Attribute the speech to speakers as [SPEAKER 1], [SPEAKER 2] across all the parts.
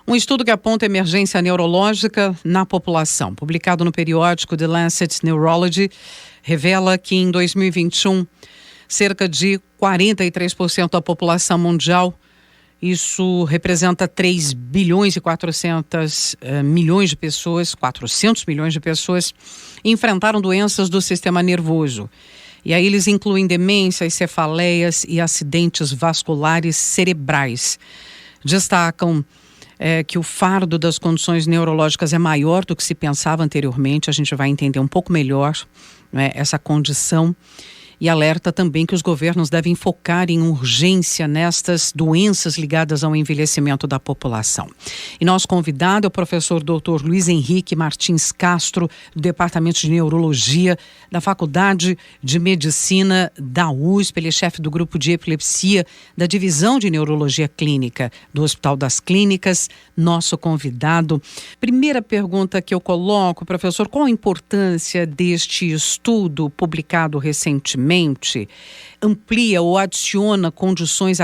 [SPEAKER 1] Um estudo que aponta emergência neurológica na população, publicado no periódico The Lancet Neurology, revela que em 2021, cerca de 43% da população mundial, isso representa 3 bilhões e 400 milhões de pessoas, 400 milhões de pessoas, enfrentaram doenças do sistema nervoso. E aí eles incluem demências, cefaleias e acidentes vasculares cerebrais. Destacam que o fardo das condições neurológicas é maior do que se pensava anteriormente. A gente vai entender um pouco melhor, né, essa condição. E alerta também que os governos devem focar em urgência nestas doenças ligadas ao envelhecimento da população. E nosso convidado é o professor Dr. Luiz Henrique Martins Castro, do Departamento de Neurologia da Faculdade de Medicina da USP. Ele é chefe do grupo de epilepsia da Divisão de Neurologia Clínica do Hospital das Clínicas, nosso convidado. Primeira pergunta que eu coloco, professor, qual a importância deste estudo publicado recentemente? Amplia ou adiciona condições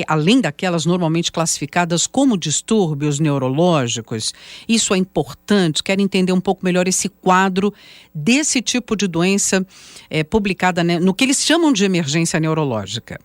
[SPEAKER 1] além daquelas normalmente classificadas como distúrbios neurológicos? Isso é importante? Quero entender um pouco melhor esse quadro desse tipo de doença publicada, né, no que eles chamam de emergência neurológica.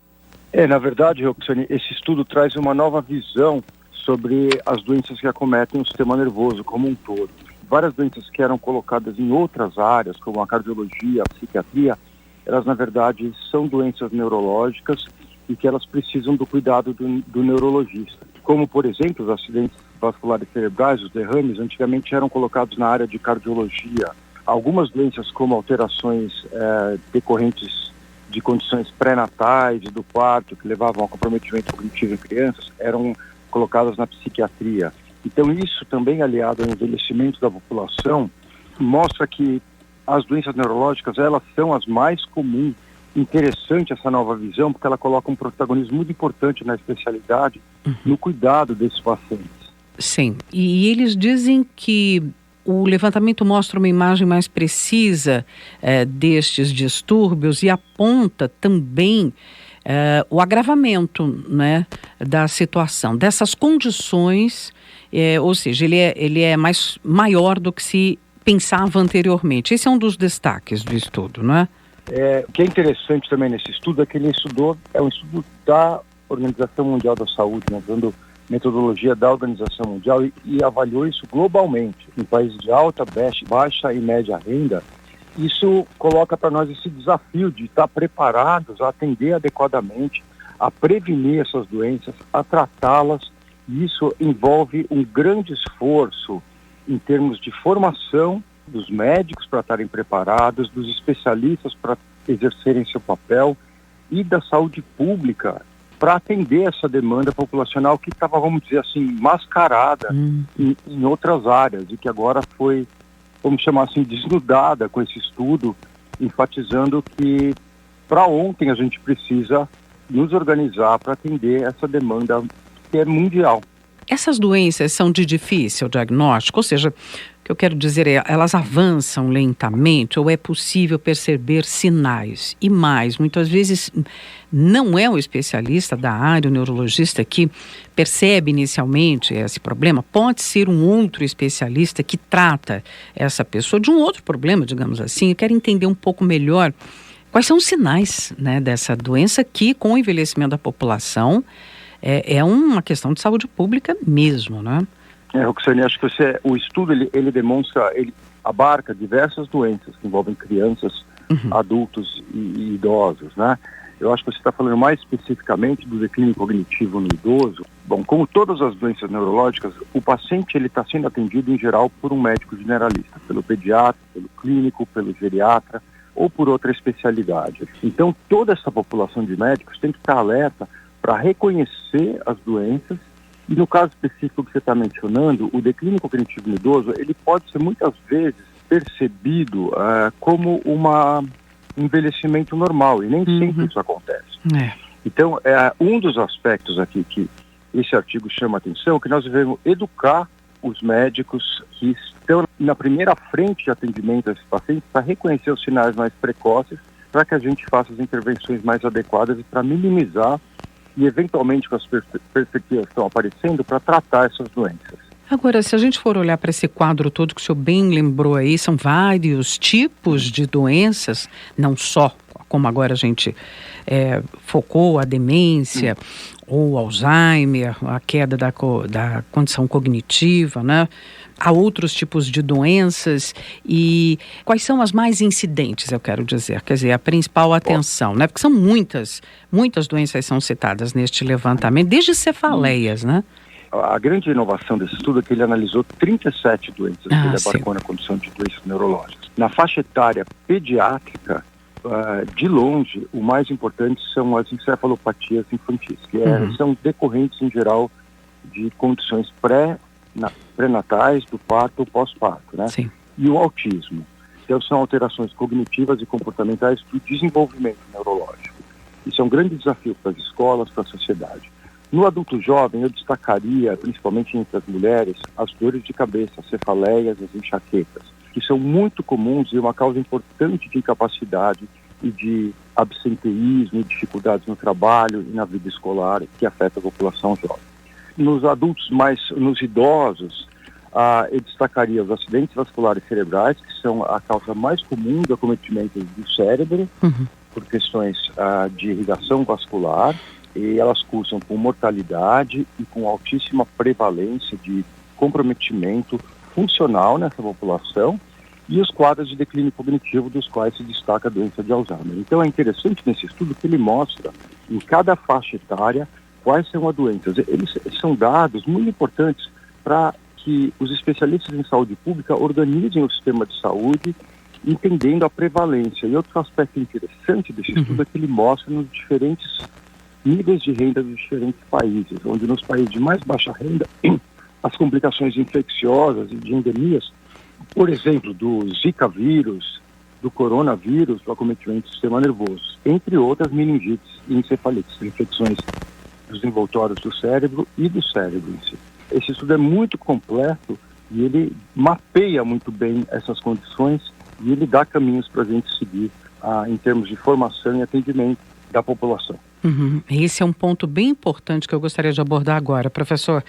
[SPEAKER 2] Na verdade, Roxane, esse estudo traz uma nova visão sobre as doenças que acometem o sistema nervoso como um todo. Várias doenças que eram colocadas em outras áreas, como a cardiologia, a psiquiatria, elas, na verdade, são doenças neurológicas e que elas precisam do cuidado do neurologista. Como, por exemplo, os acidentes vasculares cerebrais, os derrames, antigamente eram colocados na área de cardiologia. Algumas doenças, como alterações decorrentes de condições pré-natais do parto, que levavam ao comprometimento cognitivo em crianças, eram colocadas na psiquiatria. Então, isso também, aliado ao envelhecimento da população, mostra que as doenças neurológicas, elas são as mais comuns. Interessante essa nova visão, porque ela coloca um protagonismo muito importante na especialidade, no cuidado desses pacientes.
[SPEAKER 1] Sim, e eles dizem que o levantamento mostra uma imagem mais precisa destes distúrbios e aponta também o agravamento, né, da situação, dessas condições, ou seja, ele é maior do que se pensava anteriormente. Esse é um dos destaques do estudo, não é?
[SPEAKER 2] O que é interessante também nesse estudo é que ele é um estudo da Organização Mundial da Saúde, né, dando metodologia da Organização Mundial e avaliou isso globalmente, em países de alta, baixa e média renda. Isso coloca para nós esse desafio de estar preparados a atender adequadamente, a prevenir essas doenças, a tratá-las. E isso envolve um grande esforço em termos de formação dos médicos para estarem preparados, dos especialistas para exercerem seu papel e da saúde pública para atender essa demanda populacional que estava, vamos dizer assim, mascarada em outras áreas e que agora foi, vamos chamar assim, desnudada com esse estudo, enfatizando que para ontem a gente precisa nos organizar para atender essa demanda que é mundial.
[SPEAKER 1] Essas doenças são de difícil diagnóstico, ou seja, o que eu quero dizer é, elas avançam lentamente ou é possível perceber sinais? E mais, muitas vezes não é o especialista da área, o neurologista que percebe inicialmente esse problema, pode ser um outro especialista que trata essa pessoa de um outro problema, digamos assim. Eu quero entender um pouco melhor quais são os sinais, né, dessa doença que, com o envelhecimento da população, é uma questão de saúde pública mesmo, né?
[SPEAKER 2] Roxane, acho que o estudo ele demonstra, ele abarca diversas doenças que envolvem crianças, adultos e idosos, né? Eu acho que você está falando mais especificamente do declínio cognitivo no idoso. Bom, como todas as doenças neurológicas, o paciente ele está sendo atendido em geral por um médico generalista, pelo pediatra, pelo clínico, pelo geriatra ou por outra especialidade. Então, toda essa população de médicos tem que estar alerta para reconhecer as doenças e, no caso específico que você está mencionando, o declínio cognitivo no idoso, ele pode ser muitas vezes percebido como um envelhecimento normal, e nem sempre isso acontece. Então, um dos aspectos aqui que esse artigo chama a atenção é que nós devemos educar os médicos que estão na primeira frente de atendimento a esses pacientes para reconhecer os sinais mais precoces, para que a gente faça as intervenções mais adequadas e para minimizar e eventualmente com as perspectivas que estão aparecendo para tratar essas doenças.
[SPEAKER 1] Agora, se a gente for olhar para esse quadro todo que o senhor bem lembrou aí, são vários tipos de doenças, não só, como agora a gente focou, a demência ou Alzheimer, a queda da condição cognitiva, né? Há outros tipos de doenças e quais são as mais incidentes, eu quero dizer, quer dizer, a principal atenção, né? Porque são muitas doenças são citadas neste levantamento, desde cefaleias, né?
[SPEAKER 2] A grande inovação desse estudo é que ele analisou 37 doenças que ele abarcou na condição de doenças neurológicas. Na faixa etária pediátrica, de longe, o mais importante são as encefalopatias infantis, que são decorrentes, em geral, de condições pré-natais, do parto ou pós-parto, né?
[SPEAKER 1] Sim.
[SPEAKER 2] E o autismo. Então, são alterações cognitivas e comportamentais do desenvolvimento neurológico. Isso é um grande desafio para as escolas, para a sociedade. No adulto jovem, eu destacaria, principalmente entre as mulheres, as dores de cabeça, as cefaleias, as enxaquecas, que são muito comuns e uma causa importante de incapacidade e de absenteísmo e dificuldades no trabalho e na vida escolar que afeta a população jovem. Nos idosos, eu destacaria os acidentes vasculares cerebrais, que são a causa mais comum do acometimento do cérebro, por questões de irrigação vascular, e elas cursam com mortalidade e com altíssima prevalência de comprometimento funcional nessa população, e os quadros de declínio cognitivo, dos quais se destaca a doença de Alzheimer. Então é interessante nesse estudo que ele mostra em cada faixa etária quais são as doenças. Eles são dados muito importantes para que os especialistas em saúde pública organizem o sistema de saúde, entendendo a prevalência. E outro aspecto interessante desse estudo é que ele mostra nos diferentes níveis de renda dos diferentes países, onde nos países de mais baixa renda, as complicações infecciosas e de endemias, por exemplo, do Zika vírus, do coronavírus, do acometimento do sistema nervoso, entre outras meningites e encefalites, infecções dos envoltórios do cérebro e do cérebro em si. Esse estudo é muito completo e ele mapeia muito bem essas condições e ele dá caminhos para a gente seguir em termos de formação e atendimento da população.
[SPEAKER 1] Esse é um ponto bem importante que eu gostaria de abordar agora. Professor,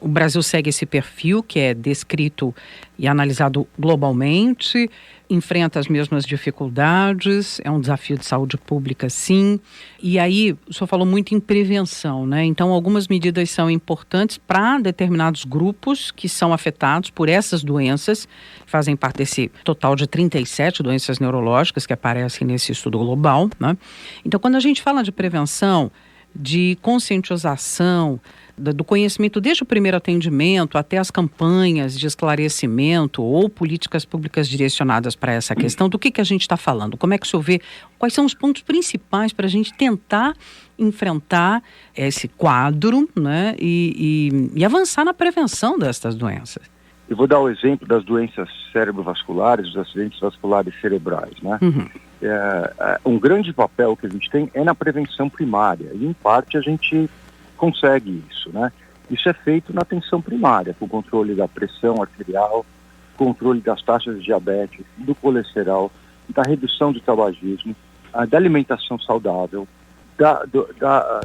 [SPEAKER 1] o Brasil segue esse perfil que é descrito e analisado globalmente, enfrenta as mesmas dificuldades, é um desafio de saúde pública, sim. E aí, o senhor falou muito em prevenção, né? Então, algumas medidas são importantes para determinados grupos que são afetados por essas doenças, fazem parte desse total de 37 doenças neurológicas que aparecem nesse estudo global, né? Então, quando a gente fala de prevenção, de conscientização, do conhecimento desde o primeiro atendimento até as campanhas de esclarecimento ou políticas públicas direcionadas para essa questão, do que a gente está falando? Como é que o senhor vê? Quais são os pontos principais para a gente tentar enfrentar esse quadro, né, e avançar na prevenção destas doenças?
[SPEAKER 2] Eu vou dar o exemplo das doenças cerebrovasculares, dos acidentes vasculares cerebrais, né? Um grande papel que a gente tem é na prevenção primária, e em parte a gente consegue isso, né? Isso é feito na atenção primária, com o controle da pressão arterial, controle das taxas de diabetes, do colesterol, da redução do tabagismo, da alimentação saudável, da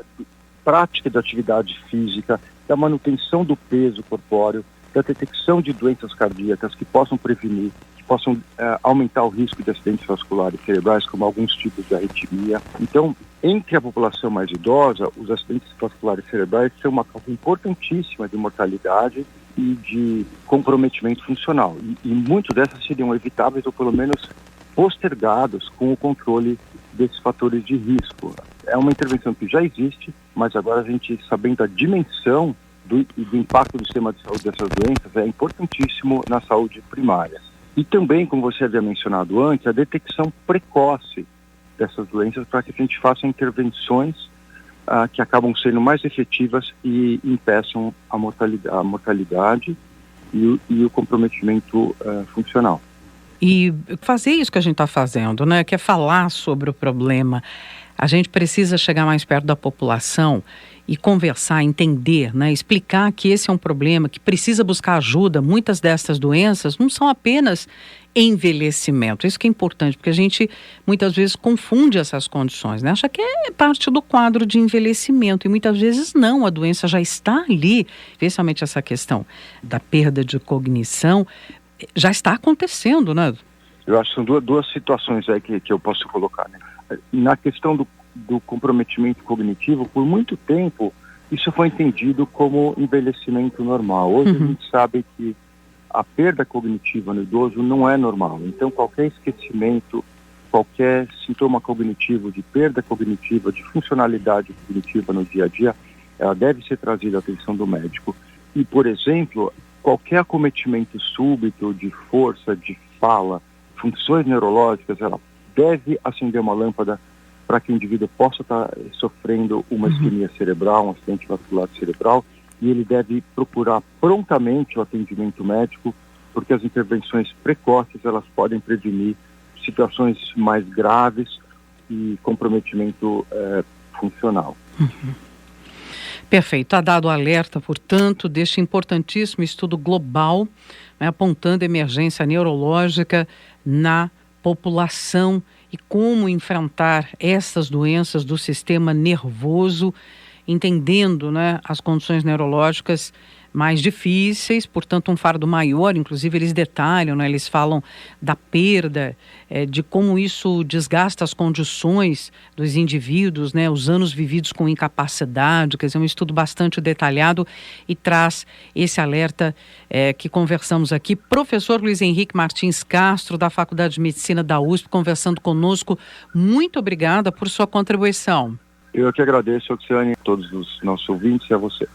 [SPEAKER 2] prática de atividade física, da manutenção do peso corpóreo, da detecção de doenças cardíacas que possam prevenir, que possam aumentar o risco de acidentes vasculares cerebrais, como alguns tipos de arritmia. Então, entre a população mais idosa, os acidentes vasculares cerebrais são uma causa importantíssima de mortalidade e de comprometimento funcional. E muitos dessas seriam evitáveis ou pelo menos postergados com o controle desses fatores de risco. É uma intervenção que já existe, mas agora a gente, sabendo a dimensão do impacto do sistema de saúde dessas doenças, é importantíssimo na saúde primária. E também, como você havia mencionado antes, a detecção precoce dessas doenças para que a gente faça intervenções que acabam sendo mais efetivas e impeçam a mortalidade e o comprometimento funcional.
[SPEAKER 1] E fazer isso que a gente está fazendo, né, que é falar sobre o problema. A gente precisa chegar mais perto da população e conversar, entender, né? Explicar que esse é um problema, que precisa buscar ajuda. Muitas dessas doenças não são apenas envelhecimento. Isso que é importante, porque a gente muitas vezes confunde essas condições, né? Acha que é parte do quadro de envelhecimento e muitas vezes não, a doença já está ali, especialmente essa questão da perda de cognição, já está acontecendo, né?
[SPEAKER 2] Eu acho que são duas situações aí que eu posso colocar, né? Na questão do comprometimento cognitivo, por muito tempo, isso foi entendido como envelhecimento normal. Hoje a gente sabe que a perda cognitiva no idoso não é normal. Então, qualquer esquecimento, qualquer sintoma cognitivo de perda cognitiva, de funcionalidade cognitiva no dia a dia, ela deve ser trazida à atenção do médico. E, por exemplo, qualquer acometimento súbito de força, de fala, funções neurológicas, ela deve acender uma lâmpada para que o indivíduo possa estar sofrendo uma isquemia cerebral, um acidente vascular cerebral, e ele deve procurar prontamente o atendimento médico, porque as intervenções precoces elas podem prevenir situações mais graves e comprometimento funcional.
[SPEAKER 1] Perfeito. Está dado o alerta, portanto, deste importantíssimo estudo global, né, apontando emergência neurológica na população e como enfrentar essas doenças do sistema nervoso, entendendo, né, as condições neurológicas mais difíceis, portanto um fardo maior. Inclusive eles detalham, né, eles falam da perda, de como isso desgasta as condições dos indivíduos, né, os anos vividos com incapacidade. Quer dizer, um estudo bastante detalhado e traz esse alerta que conversamos aqui. Professor Luiz Henrique Martins Castro, da Faculdade de Medicina da USP, conversando conosco. Muito obrigada por sua contribuição.
[SPEAKER 2] Eu que agradeço, Oxiane, a todos os nossos ouvintes e a você.